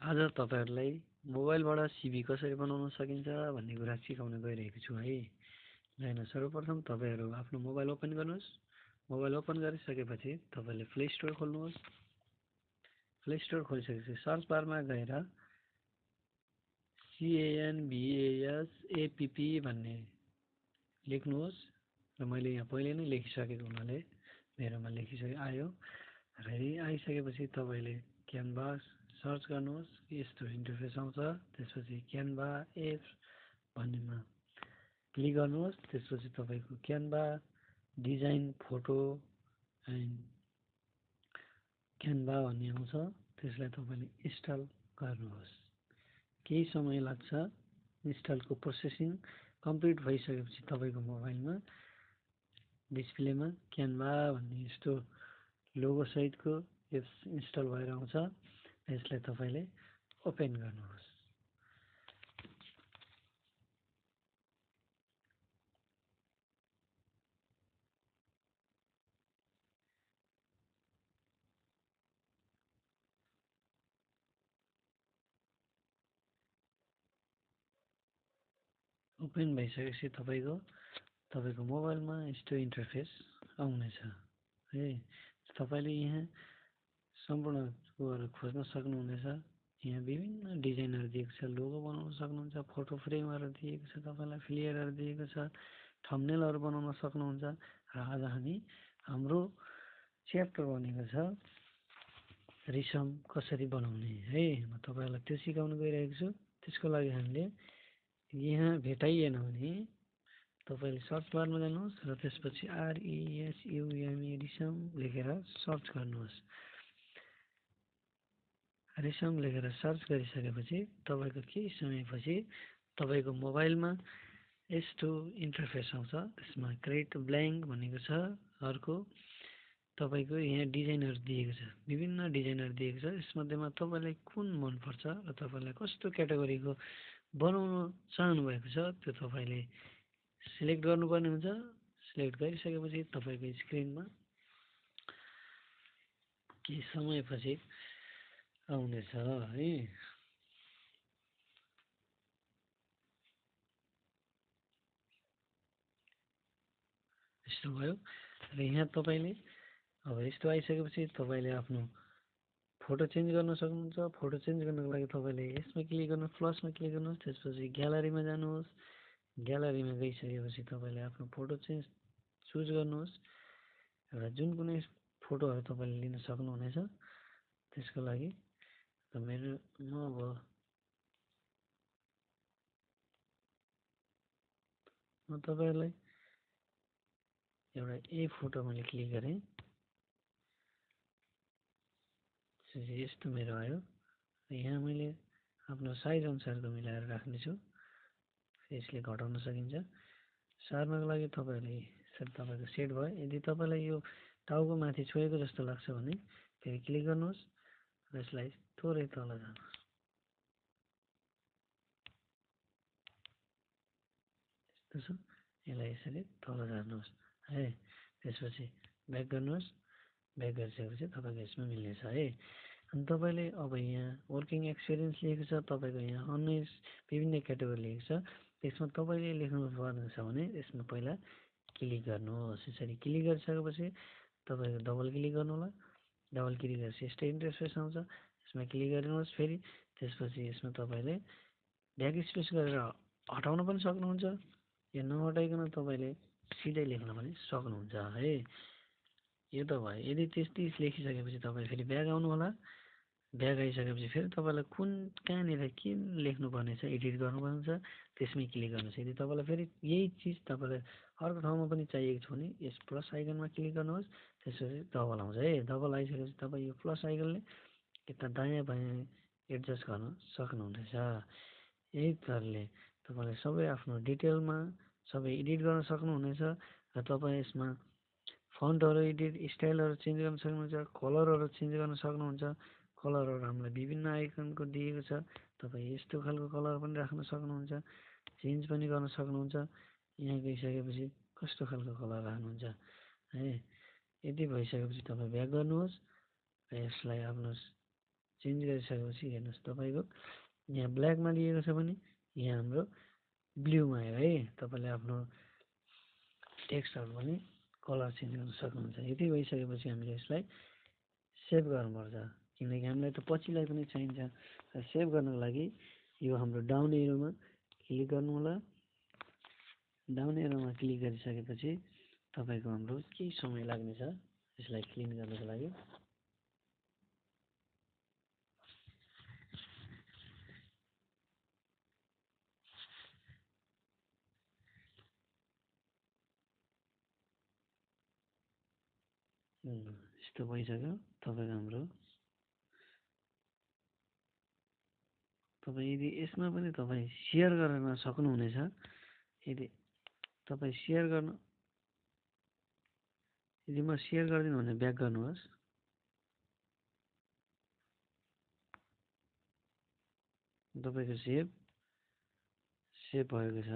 आज तपाईहरुलाई मोबाइलबाट सिभी कसरी बनाउन सकिन्छ भन्ने कुरा सिकाउन गइरहेको छु है। ल सर्वप्रथम तपाईहरु आफ्नो मोबाइल ओपन गर्नुहोस्। मोबाइल ओपन गरिसकेपछि तपाईले प्ले स्टोर खोल्नुहोस्। प्ले स्टोर खोलिसकेपछि सर्च बारमा गएर CANVASAPP भन्ने लेख्नुहोस् र मैले यहाँ पहिले नै लेखिसकेको हुनाले मेरोमा आयो। र आइसकेपछि तपाईले क्यानभास सर्च गर्नुहोस्। यस्तो इन्टरफेस आउँछ। त्यसपछि क्यानभा एप्स भन्नेमा क्लिक गर्नुहोस्। त्यसपछि तपाईको Canva design photo and Canva भन्ने आउँछ। त्यसलाई तपाईले इन्स्टल गर्नुहोस्। केही समय लाग्छ। इन्स्टलको प्रोसेसिङ कम्प्लिट भइसकेपछि तपाईको मोबाइलमा डिस्प्लेमा क्यानभा भन्ने यस्तो लोगो सहितको एप्स इन्स्टल भएर आउँछ। यसलाई तपाईले ओपन गर्नुहोस्। ओपन भइसकेपछि तपाईको मोबाइलमा यस्तो इन्टरफेस आउनेछ है। तपाईले यहाँ सम्पूर्ण कुराहरु खोज्न सक्नुहुनेछ। यहाँ विभिन्न डिजाइनहरु दिएको छ। लोगो बनाउन सक्नुहुन्छ। फोटो फ्रेमहरु दिएको छ। तपाईलाई फ्लियरहरु दिएको छ। थम्बनेलहरु बनाउन सक्नुहुन्छ। र आज हामी हाम्रो च्याप्टर भनेको छ रिसम कसरी बनाउने है। म तपाईलाई त्यो सिकाउन गइरहेको छु। त्यसको लागि हामीले यहाँ भेटाइएन भने तपाईले सर्च बारमा जानुहोस् र त्यसपछि RESUME रिसम लेखेर सर्च गर्नुहोस्। रिसम लेखेर सर्च गरिसकेपछि तपाईको केही समयपछि तपाईको मोबाइलमा यस्तो इन्टरफेस आउँछ। त्यसमा क्रिएट ब्ल्याङ्क भनेको छ। अर्को तपाईको यहाँ डिजाइनहरु दिएको छ। विभिन्न डिजाइनहरु दिएको छ। यसमध्येमा तपाईलाई कुन मन पर्छ र तपाईलाई कस्तो क्याटेगोरीको बनाउन चाहनु भएको छ त्यो तपाईले सिलेक्ट गर्नुपर्ने हुन्छ। सिलेक्ट गरिसकेपछि तपाईको स्क्रिनमा केही समयपछि आउनेछ है। यस्तो भयो र यहाँ तपाईले अब यस्तो आइसकेपछि तपाईले आफ्नो फोटो चेन्ज गर्न सक्नुहुन्छ। फोटो चेन्ज गर्नको लागि तपाईले यसमा क्लिक गर्नु, प्लसमा क्लिक गर्नुहोस्। त्यसपछि ग्यालरीमा जानुहोस्। ग्यालरीमा गइसकेपछि तपाईले आफ्नो फोटो चुज गर्नुहोस् र जुन कुनै फोटोहरु तपाईले लिन सक्नुहुनेछ। त्यसको लागि म तपाईलाई एउटा ए फोटो मैले क्लिक गरेँ। यस्तो मेरो आयो। यहाँ मैले आफ्नो साइज अनुसारको मिलाएर राख्ने छु। यसले घटाउन सकिन्छ। सार्नको लागि तपाईले तपाईको सेट भयो। यदि तपाईलाई यो टाउको माथि छोएको जस्तो लाग्छ भने फेरि क्लिक गर्नुहोस् र यसलाई थोरै तल जानुहोस्। यस्तो छ। यसलाई यसरी तल जानुहोस् है। त्यसपछि ब्याक गर्नुहोस्। ब्याक गरिसकेपछि तपाईको यसमा मिल्नेछ है। अनि तपाईले अब यहाँ वर्किङ एक्सपिरियन्स लेखेको छ। तपाईको यहाँ अन्य विभिन्न क्याटेगोरी लेखेको छ। त्यसमा तपाईले लेख्नु पर्ने छ भने यसमा पहिला क्लिक गर्नुहोस्। यसरी क्लिक गरिसकेपछि तपाईको डबल क्लिक गर्नु होला। डबल क्लिक गरेपछि यस्तो इन्टरफेस आउँछ। यसमा क्लिक गर्नुहोस् फेरि। त्यसपछि यसमा तपाईले ब्याक स्पेस गरेर हटाउन पनि सक्नुहुन्छ। या नहटाइकन तपाईले सिधै लेख्न पनि सक्नुहुन्छ है। यो त भयो। यदि त्यति लेखिसकेपछि तपाई फेरि ब्याक आउनु होला। ब्याक आइसकेपछि फेरि तपाईलाई कहाँनिर के लेख्नुपर्ने छ, एडिट गर्नुपर्ने छ त्यसमै क्लिक गर्नुहोस्। यदि तपाईलाई फेरि यही चिज तपाईलाई अर्को ठाउँमा पनि चाहिएको छ भने यस प्लस आइकनमा क्लिक गर्नुहोस्। त्यसपछि डबल आउँछ है। डबल आइसकेपछि तपाई यो प्लस आइकनले यता दायाँ बायाँ एडजस्ट गर्न सक्नुहुनेछ। यही तरिकाले तपाईले सबै आफ्नो डिटेलमा सबै एडिट गर्न सक्नुहुनेछ र तपाई यसमा फन्टहरु एडिट, स्टाइलहरु चेन्ज गर्न सक्नुहुन्छ। कलरहरु चेन्ज गर्न सक्नुहुन्छ। कलरहरु हामीलाई विभिन्न आइकनको दिएको छ। तपाई यस्तो खालको कलर पनि राख्न सक्नुहुन्छ। चेन्ज पनि गर्न सक्नुहुन्छ। यहाँ गइसकेपछि कस्तो खालको कलर राख्नुहुन्छ है। यति भइसकेपछि तपाई ब्याक गर्नुहोस् र यसलाई आफ्नो चेन्ज गरिसकेपछि हेर्नुहोस् तपाईँको यहाँ ब्ल्याकमा लिएको छ भने यहाँ हाम्रो ब्लूमा आयो है। तपाईँले आफ्नो टेक्स्टहरू पनि कलर चेन्ज गर्न सक्नुहुन्छ। यति भइसकेपछि हामीले यसलाई सेभ गर्नुपर्छ, किनकि हामीलाई त पछिलाई पनि चाहिन्छ। सेभ गर्नको लागि यो हाम्रो डाउन एरोमा क्लिक गर्नु होला। डाउन एरोमा क्लिक गरिसकेपछि तपाईँको हाम्रो केही समय लाग्नेछ यसलाई क्लिन गर्नको लागि। यस्तो भइसक्यो। तपाईँको हाम्रो तपाईँ यदि यसमा पनि तपाईँ सेयर गर्न सक्नुहुनेछ। यदि तपाईँ सेयर गर्न यदि म सेयर गर्दिनँ भने ब्याक गर्नुहोस्। तपाईँको सेभ भएको छ।